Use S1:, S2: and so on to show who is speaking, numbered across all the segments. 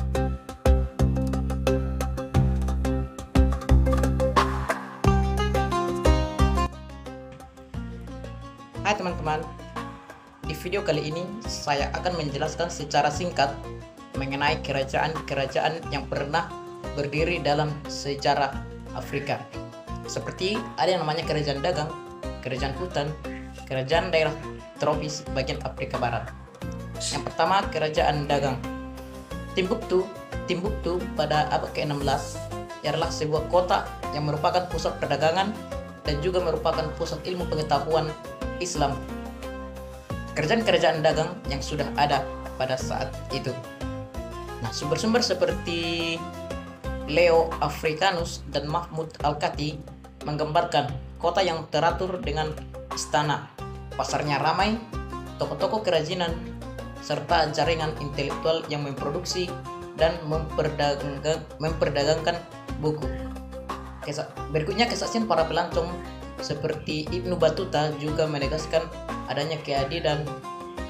S1: Hai teman-teman, di video kali ini saya akan menjelaskan secara singkat mengenai kerajaan-kerajaan yang pernah berdiri dalam sejarah Afrika. Seperti ada yang namanya kerajaan dagang, kerajaan hutan, kerajaan daerah tropis bagian Afrika Barat. Yang pertama, kerajaan dagang. Timbuktu pada abad ke-16 adalah sebuah kota yang merupakan pusat perdagangan dan juga merupakan pusat ilmu pengetahuan Islam. Kerajaan-kerajaan dagang yang sudah ada pada saat itu. Nah, sumber-sumber seperti Leo Africanus dan Mahmud Al-Kati menggambarkan kota yang teratur dengan istana, pasarnya ramai, toko-toko kerajinan, serta jaringan intelektual yang memproduksi dan memperdagangkan buku. Berikutnya, kesaksian para pelancong seperti Ibnu Battuta juga menegaskan adanya keadilan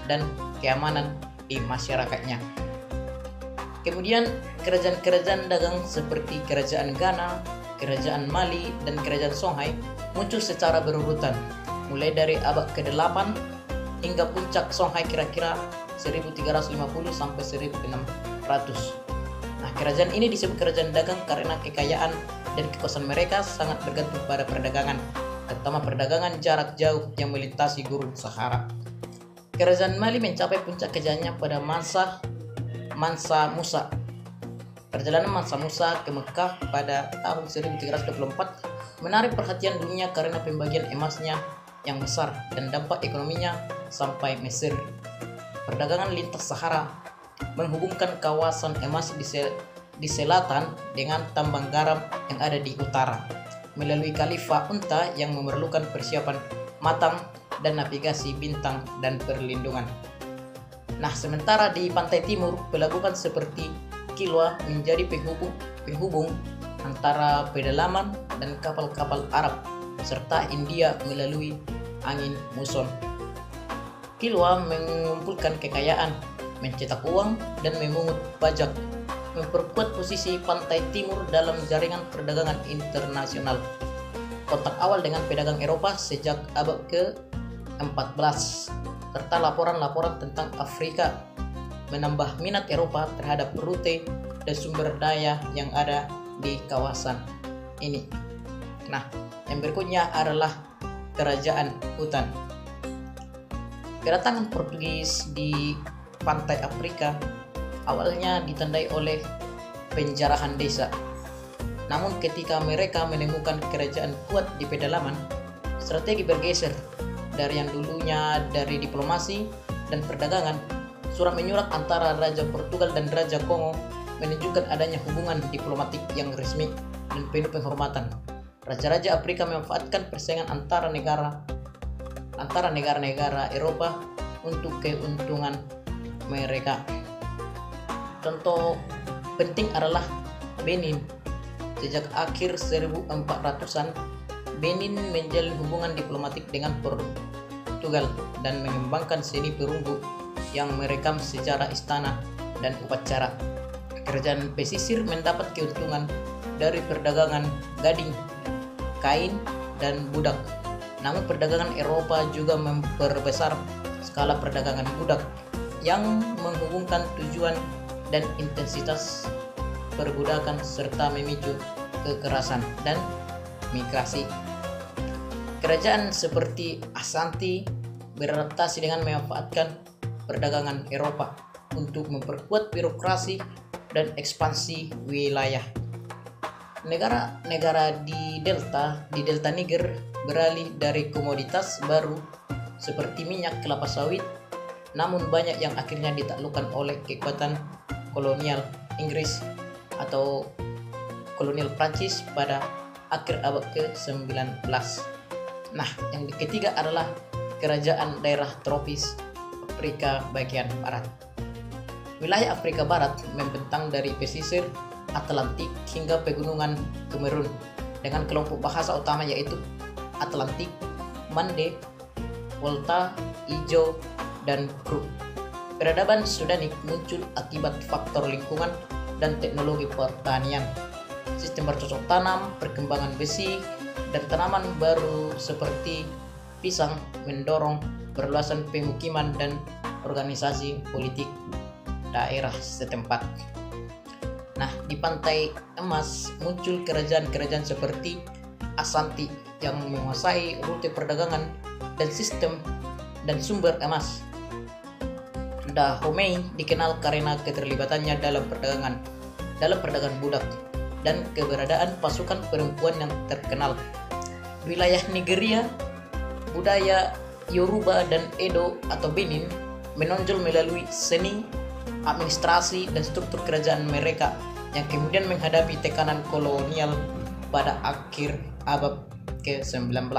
S1: dan keamanan di masyarakatnya. Kemudian kerajaan-kerajaan dagang seperti kerajaan Ghana, kerajaan Mali, dan kerajaan Songhai muncul secara berurutan mulai dari abad ke-8 hingga puncak Songhai kira-kira 1350 sampai 1600. Nah, kerajaan ini disebut kerajaan dagang karena kekayaan dan kekuasaan mereka sangat bergantung pada perdagangan, terutama perdagangan jarak jauh yang melintasi gurun Sahara. Kerajaan Mali mencapai puncak kejayaannya pada Mansa Musa. Perjalanan Mansa Musa ke Mekah pada tahun 1324 menarik perhatian dunia karena pembagian emasnya yang besar dan dampak ekonominya sampai Mesir. Perdagangan lintas Sahara menghubungkan kawasan emas di selatan dengan tambang garam yang ada di utara melalui Khalifah Unta yang memerlukan persiapan matang dan navigasi bintang dan perlindungan. Nah, sementara di pantai timur, pelabuhan seperti Kilwa menjadi penghubung antara pedalaman dan kapal-kapal Arab serta India melalui angin muson. Kilwa mengumpulkan kekayaan, mencetak uang, dan memungut pajak, memperkuat posisi pantai timur dalam jaringan perdagangan internasional. Kontak awal dengan pedagang Eropa sejak abad ke-14 serta laporan-laporan tentang Afrika menambah minat Eropa terhadap rute dan sumber daya yang ada di kawasan ini. Nah, yang berikutnya adalah kerajaan hutan. Kedatangan Portugis di pantai Afrika awalnya ditandai oleh penjarahan desa. Namun ketika mereka menemukan kerajaan kuat di pedalaman, strategi bergeser dari yang dulunya dari diplomasi dan perdagangan. Surat menyurat antara Raja Portugal dan Raja Kongo menunjukkan adanya hubungan diplomatik yang resmi dan penuh penghormatan. Raja-raja Afrika memanfaatkan persaingan antara negara-negara Eropa untuk keuntungan mereka. Contoh penting adalah Benin. Sejak akhir 1400-an, Benin menjalin hubungan diplomatik dengan Portugal dan mengembangkan seni perunggu yang merekam sejarah istana dan upacara. Kerajaan pesisir mendapat keuntungan dari perdagangan gading, kain, dan budak. Namun perdagangan Eropa juga memperbesar skala perdagangan budak yang menghubungkan tujuan dan intensitas perbudakan serta memicu kekerasan dan migrasi. Kerajaan seperti Ashanti beradaptasi dengan memanfaatkan perdagangan Eropa untuk memperkuat birokrasi dan ekspansi wilayah. Negara-negara di delta Niger beralih dari komoditas baru seperti minyak kelapa sawit, namun banyak yang akhirnya ditaklukkan oleh kekuatan kolonial Inggris atau kolonial Prancis pada akhir abad ke-19. Nah, yang ketiga adalah kerajaan daerah tropis Afrika bagian barat. Wilayah Afrika Barat membentang dari pesisir Atlantik hingga pegunungan Kamerun dengan kelompok bahasa utama yaitu Atlantik, Mande, Volta, Ijo, dan Kru. Peradaban Sudanik muncul akibat faktor lingkungan dan teknologi pertanian, sistem bercocok tanam, perkembangan besi, dan tanaman baru seperti pisang mendorong perluasan pemukiman dan organisasi politik daerah setempat. Nah, di Pantai Emas muncul kerajaan-kerajaan seperti Ashanti yang menguasai rute perdagangan dan sistem dan sumber emas. Dahomey dikenal karena keterlibatannya dalam perdagangan budak dan keberadaan pasukan perempuan yang terkenal. Wilayah Nigeria, budaya Yoruba dan Edo atau Benin menonjol melalui seni, administrasi, dan struktur kerajaan mereka yang kemudian menghadapi tekanan kolonial pada akhir abad ke-19.